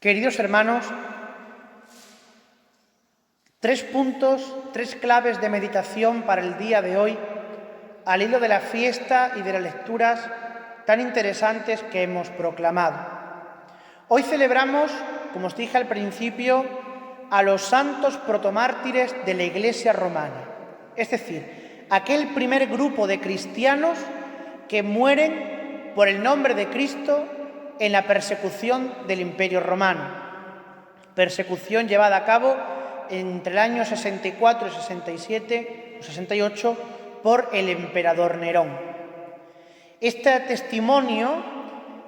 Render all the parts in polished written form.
Queridos hermanos, 3 puntos, 3 claves de meditación para el día de hoy, al hilo de la fiesta y de las lecturas tan interesantes que hemos proclamado. Hoy celebramos, como os dije al principio, a los santos protomártires de la Iglesia romana, es decir, aquel primer grupo de cristianos que mueren por el nombre de Cristo en la persecución del Imperio Romano, persecución llevada a cabo entre el año 64 y 67 o 68 por el emperador Nerón. Este testimonio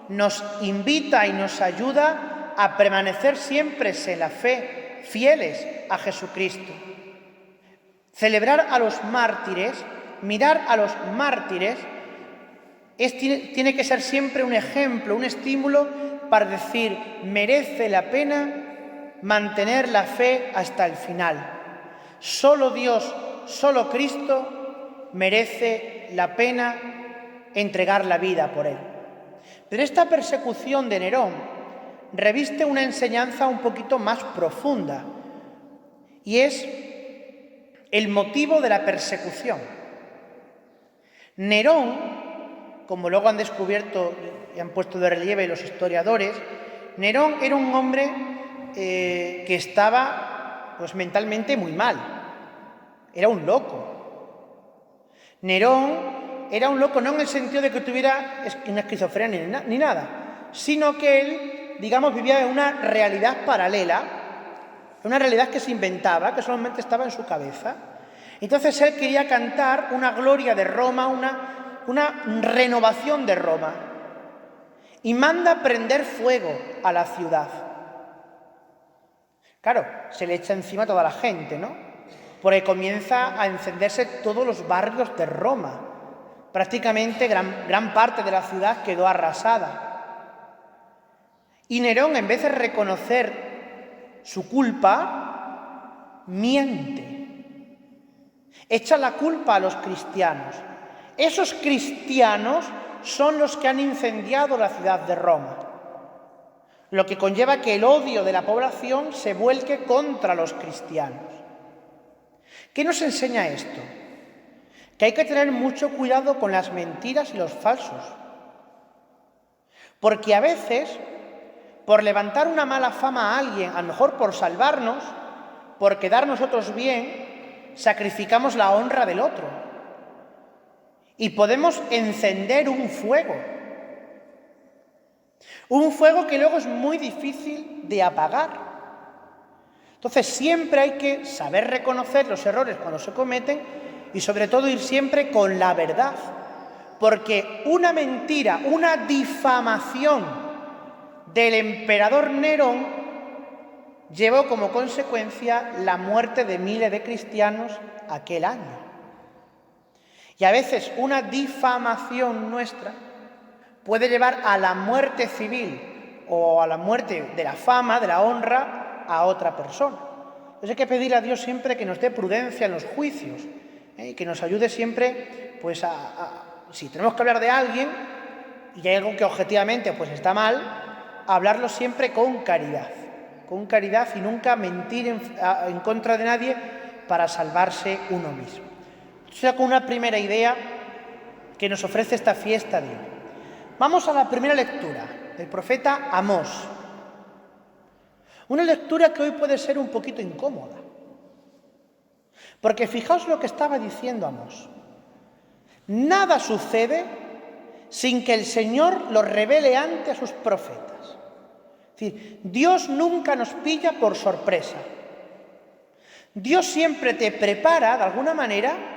nos invita y nos ayuda a permanecer siempre en la fe, fieles a Jesucristo. Celebrar a los mártires, mirar a los mártires, tiene que ser siempre un ejemplo, un estímulo para decir, merece la pena mantener la fe hasta el final. Solo Dios, solo Cristo merece la pena entregar la vida por Él. Pero esta persecución de Nerón reviste una enseñanza un poquito más profunda, y es el motivo de la persecución. Nerón, como luego han descubierto y han puesto de relieve los historiadores, Nerón era un hombre que estaba mentalmente muy mal. Era un loco. Nerón era un loco no en el sentido de que tuviera una esquizofrenia ni nada, sino que él, vivía en una realidad paralela, una realidad que se inventaba, que solamente estaba en su cabeza. Entonces él quería cantar una gloria de Roma, una renovación de Roma, y manda prender fuego a la ciudad. Claro, se le echa encima a toda la gente, ¿no? Porque comienza a encenderse todos los barrios de Roma. Prácticamente gran parte de la ciudad quedó arrasada. Y Nerón, en vez de reconocer su culpa, miente. Echa la culpa a los cristianos. Esos cristianos son los que han incendiado la ciudad de Roma, lo que conlleva que el odio de la población se vuelque contra los cristianos. ¿Qué nos enseña esto? Que hay que tener mucho cuidado con las mentiras y los falsos, porque a veces, por levantar una mala fama a alguien, a lo mejor por salvarnos, por quedar nosotros bien, sacrificamos la honra del otro. Y podemos encender un fuego que luego es muy difícil de apagar. Entonces siempre hay que saber reconocer los errores cuando se cometen y sobre todo ir siempre con la verdad, porque una mentira, una difamación del emperador Nerón llevó como consecuencia la muerte de miles de cristianos aquel año. Y a veces una difamación nuestra puede llevar a la muerte civil o a la muerte de la fama, de la honra, a otra persona. Entonces hay que pedir a Dios siempre que nos dé prudencia en los juicios, y que nos ayude siempre, si tenemos que hablar de alguien y hay algo que objetivamente está mal, a hablarlo siempre con caridad y nunca mentir en contra de nadie para salvarse uno mismo. Con una primera idea que nos ofrece esta fiesta de hoy. Vamos a la primera lectura del profeta Amós. Una lectura que hoy puede ser un poquito incómoda. Porque fijaos lo que estaba diciendo Amós. Nada sucede sin que el Señor lo revele antes a sus profetas. Es decir, Dios nunca nos pilla por sorpresa. Dios siempre te prepara, de alguna manera,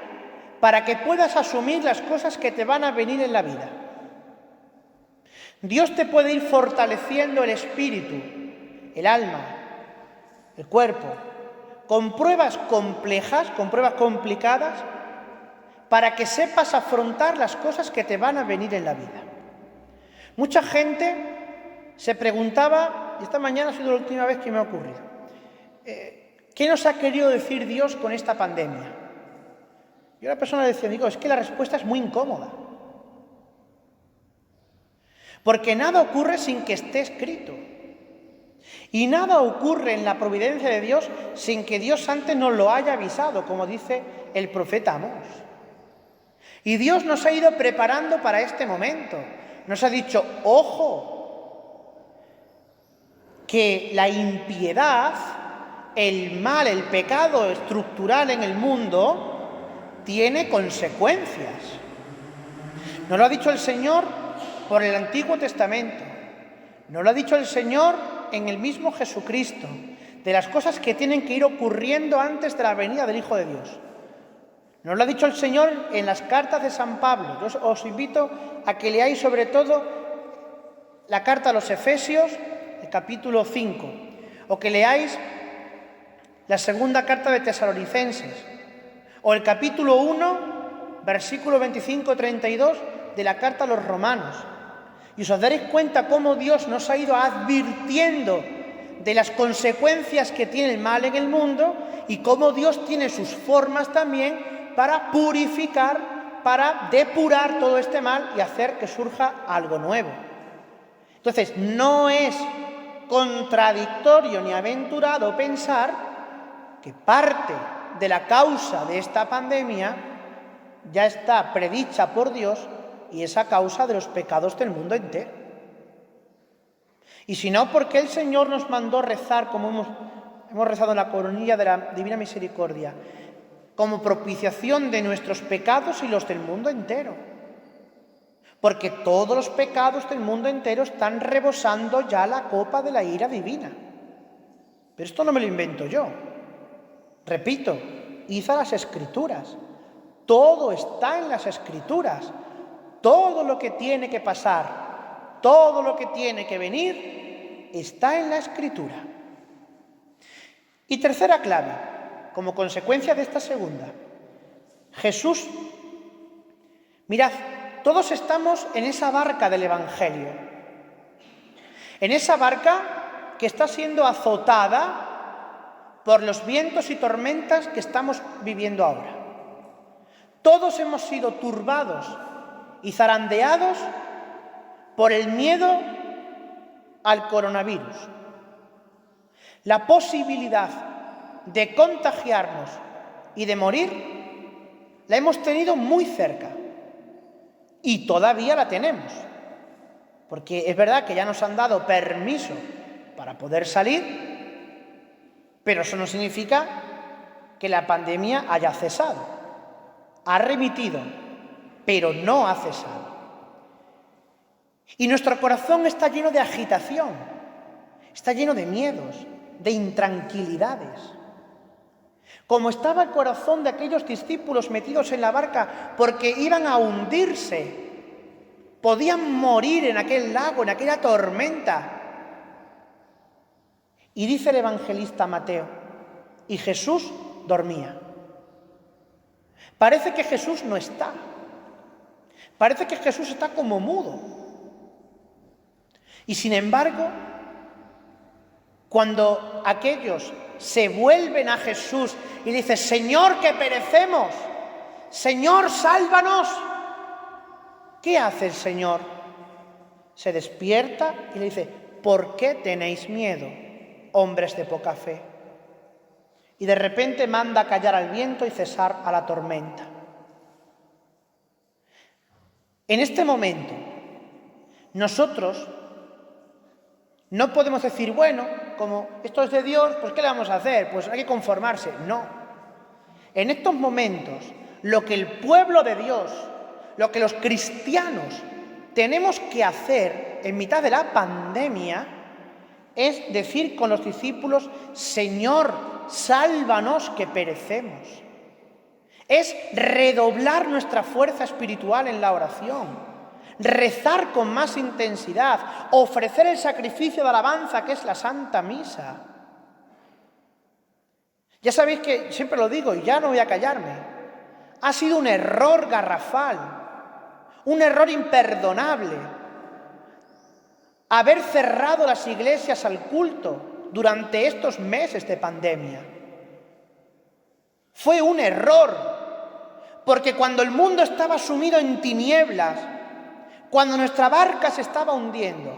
para que puedas asumir las cosas que te van a venir en la vida. Dios te puede ir fortaleciendo el espíritu, el alma, el cuerpo, con pruebas complejas, con pruebas complicadas, para que sepas afrontar las cosas que te van a venir en la vida. Mucha gente se preguntaba, y esta mañana ha sido la última vez que me ha ocurrido, ¿qué nos ha querido decir Dios con esta pandemia? Y una persona decía, es que la respuesta es muy incómoda. Porque nada ocurre sin que esté escrito. Y nada ocurre en la providencia de Dios sin que Dios antes nos lo haya avisado, como dice el profeta Amós. Y Dios nos ha ido preparando para este momento. Nos ha dicho, ojo, que la impiedad, el mal, el pecado estructural en el mundo tiene consecuencias. Nos lo ha dicho el Señor por el Antiguo Testamento. Nos lo ha dicho el Señor en el mismo Jesucristo, de las cosas que tienen que ir ocurriendo antes de la venida del Hijo de Dios. Nos lo ha dicho el Señor en las cartas de San Pablo. Yo os invito a que leáis sobre todo la carta a los Efesios, el capítulo 5, o que leáis la segunda carta de Tesalonicenses, o el capítulo 1, versículo 25-32 de la carta a los Romanos. Y os daréis cuenta cómo Dios nos ha ido advirtiendo de las consecuencias que tiene el mal en el mundo y cómo Dios tiene sus formas también para purificar, para depurar todo este mal y hacer que surja algo nuevo. Entonces, no es contradictorio ni aventurado pensar que parte de la causa de esta pandemia ya está predicha por Dios y es a causa de los pecados del mundo entero. Y si no, ¿por qué el Señor nos mandó rezar como hemos rezado en la coronilla de la Divina Misericordia, como propiciación de nuestros pecados y los del mundo entero? Porque todos los pecados del mundo entero están rebosando ya la copa de la ira divina. Pero esto no me lo invento yo. Repito, id a las Escrituras. Todo está en las Escrituras. Todo lo que tiene que pasar, todo lo que tiene que venir, está en la Escritura. Y tercera clave, como consecuencia de esta segunda, Jesús, mirad, todos estamos en esa barca del Evangelio, en esa barca que está siendo azotada por los vientos y tormentas que estamos viviendo ahora. Todos hemos sido turbados y zarandeados por el miedo al coronavirus. La posibilidad de contagiarnos y de morir la hemos tenido muy cerca y todavía la tenemos, porque es verdad que ya nos han dado permiso para poder salir, pero eso no significa que la pandemia haya cesado. Ha remitido, pero no ha cesado. Y nuestro corazón está lleno de agitación, está lleno de miedos, de intranquilidades. Como estaba el corazón de aquellos discípulos metidos en la barca porque iban a hundirse, podían morir en aquel lago, en aquella tormenta. Y dice el evangelista Mateo, y Jesús dormía. Parece que Jesús no está. Parece que Jesús está como mudo. Y sin embargo, cuando aquellos se vuelven a Jesús y dicen, Señor, que perecemos, Señor, sálvanos, ¿qué hace el Señor? Se despierta y le dice, ¿por qué tenéis miedo, hombres de poca fe? Y de repente manda callar al viento y cesar a la tormenta. En este momento, nosotros no podemos decir, bueno, como esto es de Dios, pues ¿qué le vamos a hacer? Pues hay que conformarse. No. En estos momentos, lo que el pueblo de Dios, lo que los cristianos tenemos que hacer en mitad de la pandemia es decir con los discípulos, Señor, sálvanos que perecemos. Es redoblar nuestra fuerza espiritual en la oración. Rezar con más intensidad, ofrecer el sacrificio de alabanza que es la Santa Misa. Ya sabéis que siempre lo digo y ya no voy a callarme. Ha sido un error garrafal, un error imperdonable, haber cerrado las iglesias al culto durante estos meses de pandemia. Fue un error, porque cuando el mundo estaba sumido en tinieblas, cuando nuestra barca se estaba hundiendo,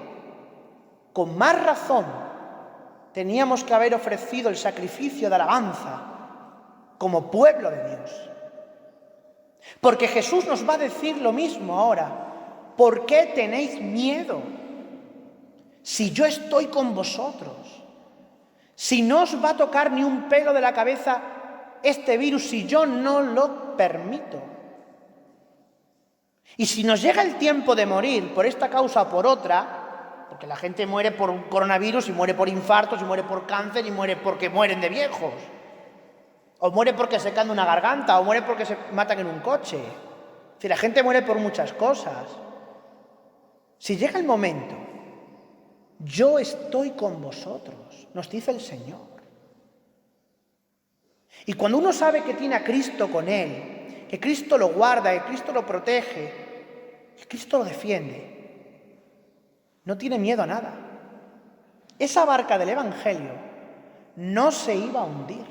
con más razón teníamos que haber ofrecido el sacrificio de alabanza como pueblo de Dios. Porque Jesús nos va a decir lo mismo ahora. ¿Por qué tenéis miedo? Si yo estoy con vosotros, si no os va a tocar ni un pelo de la cabeza este virus, si yo no lo permito. Y si nos llega el tiempo de morir por esta causa o por otra, porque la gente muere por un coronavirus y muere por infartos y muere por cáncer y muere porque mueren de viejos, o muere porque se caen de una garganta, o muere porque se matan en un coche. Es decir, la gente muere por muchas cosas. Si llega el momento, yo estoy con vosotros, nos dice el Señor. Y cuando uno sabe que tiene a Cristo con él, que Cristo lo guarda, que Cristo lo protege, que Cristo lo defiende, no tiene miedo a nada. Esa barca del Evangelio no se iba a hundir.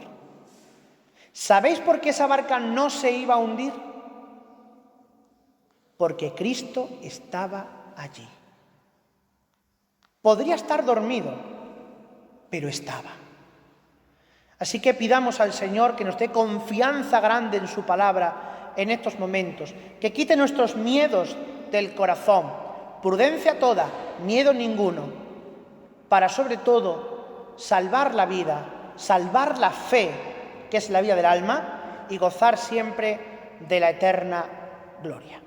¿Sabéis por qué esa barca no se iba a hundir? Porque Cristo estaba allí. Podría estar dormido, pero estaba. Así que pidamos al Señor que nos dé confianza grande en su palabra en estos momentos, que quite nuestros miedos del corazón, prudencia toda, miedo ninguno, para sobre todo salvar la vida, salvar la fe, que es la vida del alma, y gozar siempre de la eterna gloria.